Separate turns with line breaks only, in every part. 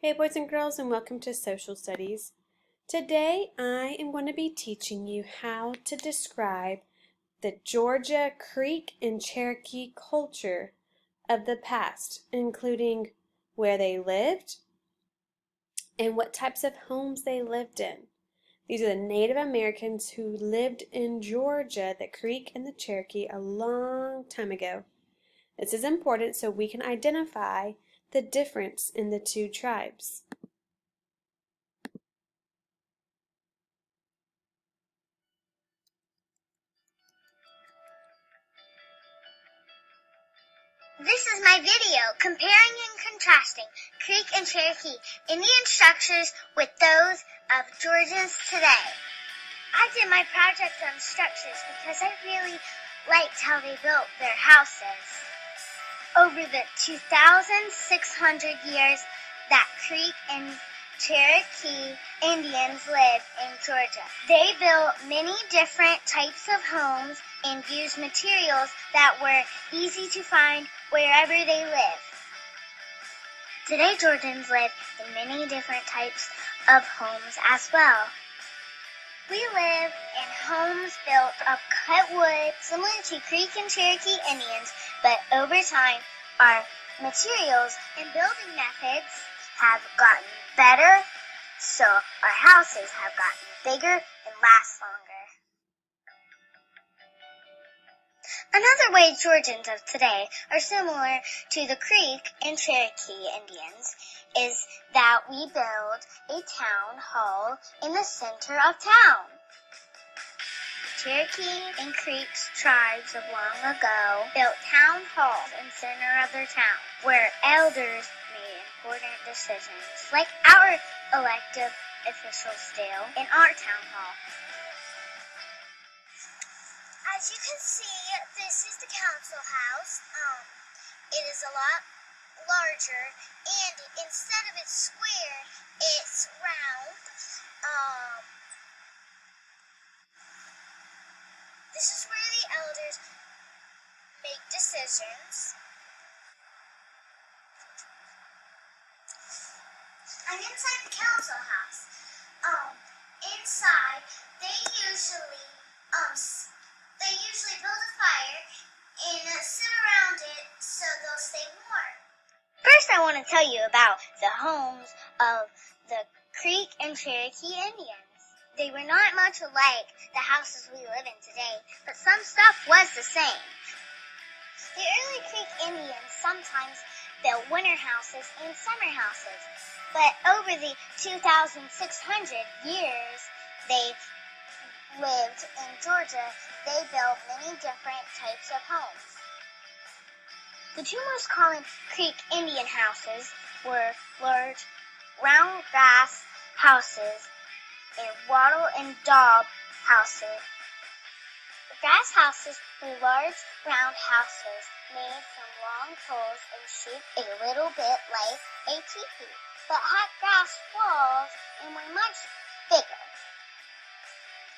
Hey boys and girls, and welcome to Social Studies. Today I am going to be teaching you how to describe the Georgia Creek and Cherokee culture of the past, including where they lived and what types of homes they lived in. These are the Native Americans who lived in Georgia, the Creek and the Cherokee, a long time ago. This is important so we can identify the difference in the two tribes.
This is my video comparing and contrasting Creek and Cherokee Indian structures with those of Georgians today. I did my project on structures because I really liked how they built their houses. Over the 2,600 years that Creek and Cherokee Indians lived in Georgia, they built many different types of homes and used materials that were easy to find wherever they live. Today, Georgians live in many different types of homes as well. We live in homes built of cut wood, similar to Creek and Cherokee Indians, but over time, our materials and building methods have gotten better, so our houses have gotten bigger and last longer. Another way Georgians of today are similar to the Creek and Cherokee Indians is that we build a town hall in the center of town. Cherokee and Creek tribes of long ago built town halls in the center of their town where elders made important decisions, like our elected officials do in our town hall. As you can see, this is the council house. It is a lot larger, and instead of it square, it's round. This is where the elders make decisions. I'm inside the council house. Inside, they usually build a fire and sit around it so they'll stay warm. First, I want to tell you about the homes of the Creek and Cherokee Indians. They were not much alike the houses we live in today, but some stuff was the same. The early Creek Indians sometimes built winter houses and summer houses, but over the 2,600 years they lived in Georgia, they built many different types of homes. The two most common Creek Indian houses were large, round grass houses and wattle and daub houses. The grass houses were large, round houses made from long poles and shaped a little bit like a teepee, but had grass walls and were much bigger.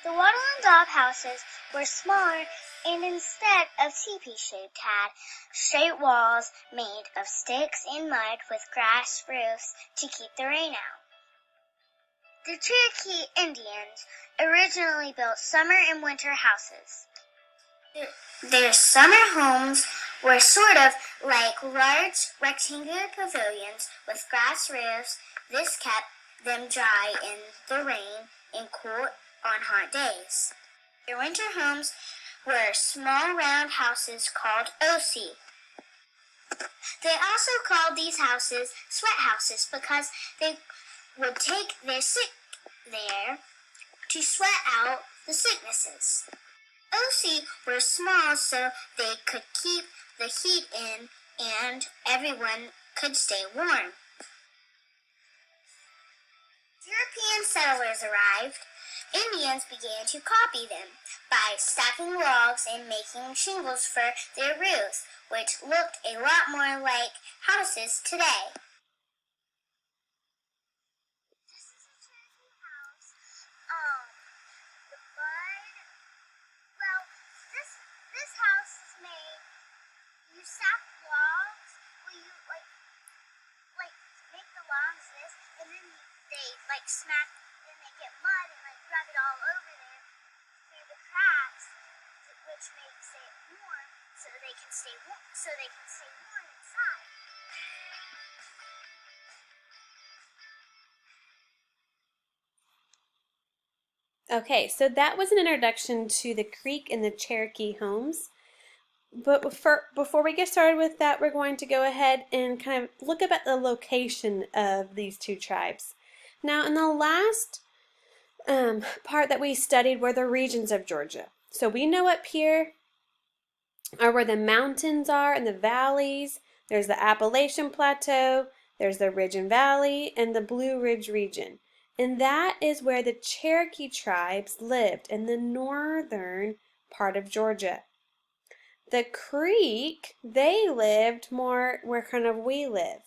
The wattle and daub houses were smaller and instead of teepee-shaped had straight walls made of sticks and mud with grass roofs to keep the rain out. The Cherokee Indians originally built summer and winter houses. Their summer homes were sort of like large rectangular pavilions with grass roofs. This kept them dry in the rain and cool on hot days. Their winter homes were small round houses called osi. They also called these houses sweat houses because they would take their sick there to sweat out the sicknesses. Osi were small so they could keep the heat in and everyone could stay warm. European settlers arrived. Indians began to copy them by stacking logs and making shingles for their roofs, which looked a lot more like houses today. This is a Cherokee house. This house is made. You stack logs. Will you like make the log use this, and then they like smack, and they get mud and like rub it all over there through the cracks, which makes it warm, so they can stay warm. So they can stay warm inside.
Okay, so that was an introduction to the Creek and the Cherokee homes. But before we get started with that, we're going to go ahead and kind of look up at the location of these two tribes. Now, in the last part that we studied were the regions of Georgia. So we know up here are where the mountains are and the valleys. There's the Appalachian Plateau, there's the Ridge and Valley, and the Blue Ridge region. And that is where the Cherokee tribes lived in the northern part of Georgia. The Creek, they lived more where kind of we live.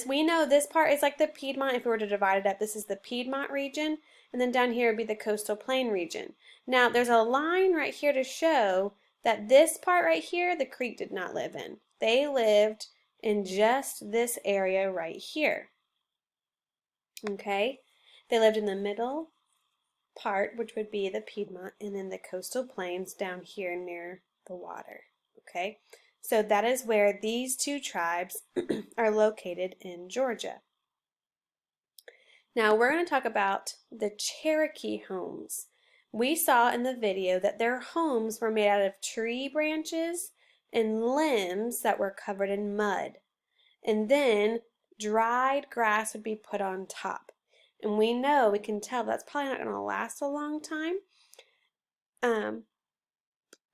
We know this part is like the Piedmont. If we were to divide it up, this is the Piedmont region, and then down here would be the Coastal Plain region. Now, there's a line right here to show that this part right here, the Creek did not live in. They lived in just this area right here. Okay? They lived in the middle part, which would be the Piedmont, and then the Coastal Plains down here near the water. Okay? So that is where these two tribes are located in Georgia. Now we're going to talk about the Cherokee homes. We saw in the video that their homes were made out of tree branches and limbs that were covered in mud. And then dried grass would be put on top. And we can tell that's probably not going to last a long time.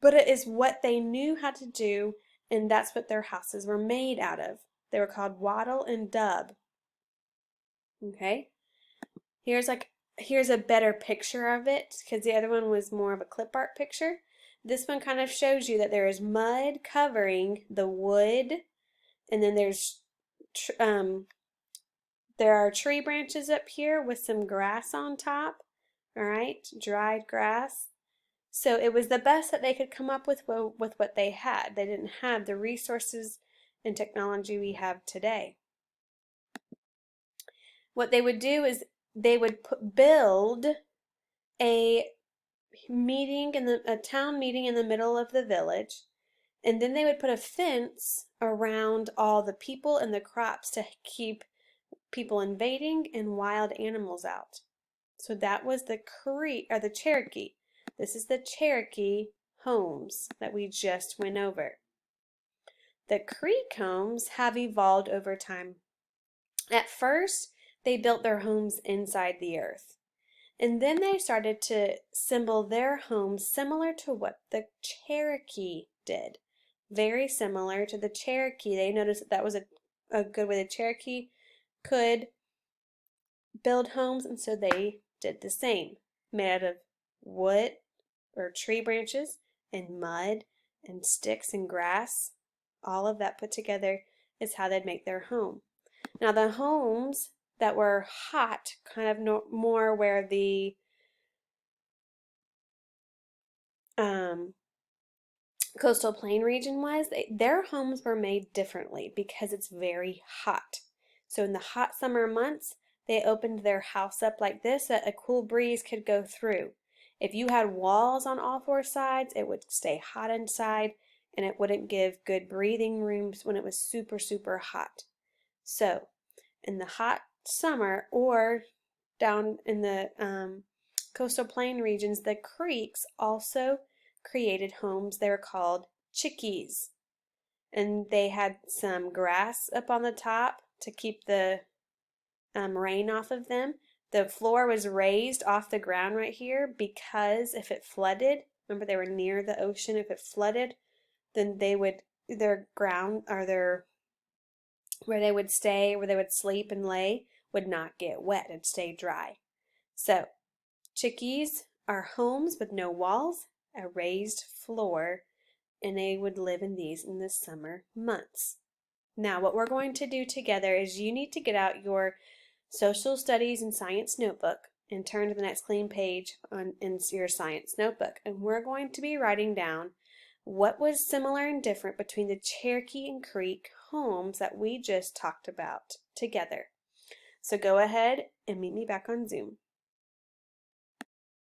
But it is what they knew how to do, and that's what their houses were made out of. They were called wattle and dub. Okay? Here's a better picture of it, because the other one was more of a clip art picture. This one kind of shows you that there is mud covering the wood, and then there are tree branches up here with some grass on top. All right, dried grass. So it was the best that they could come up with what they had. They didn't have the resources and technology we have today. What they would do is they would build a town meeting in the middle of the village, and then they would put a fence around all the people and the crops to keep people invading and wild animals out. So that was the Cherokee. This is the Cherokee homes that we just went over. The Creek homes have evolved over time. At first, they built their homes inside the earth. And then they started to assemble their homes similar to what the Cherokee did. Very similar to the Cherokee. They noticed that was a good way the Cherokee could build homes, and so they did the same. Made out of wood or tree branches and mud and sticks and grass. All of that put together is how they'd make their home. Now the homes that were hot, kind of more where the coastal plain region was, their homes were made differently because it's very hot. So in the hot summer months, they opened their house up like this that a cool breeze could go through. If you had walls on all four sides, it would stay hot inside, and it wouldn't give good breathing rooms when it was super, super hot. So in the hot summer or down in the coastal plain regions, the Creeks also created homes. They were called chickees, and they had some grass up on the top to keep the rain off of them. The floor was raised off the ground right here because if it flooded, remember they were near the ocean, if it flooded, then their ground or where they would stay, where they would sleep and lay, would not get wet and stay dry. So chickees are homes with no walls, a raised floor, and they would live in these in the summer months. Now what we're going to do together is you need to get out your social studies and science notebook and turn to the next clean page in your science notebook, and we're going to be writing down what was similar and different between the Cherokee and Creek homes that we just talked about together. So go ahead and meet me back on Zoom.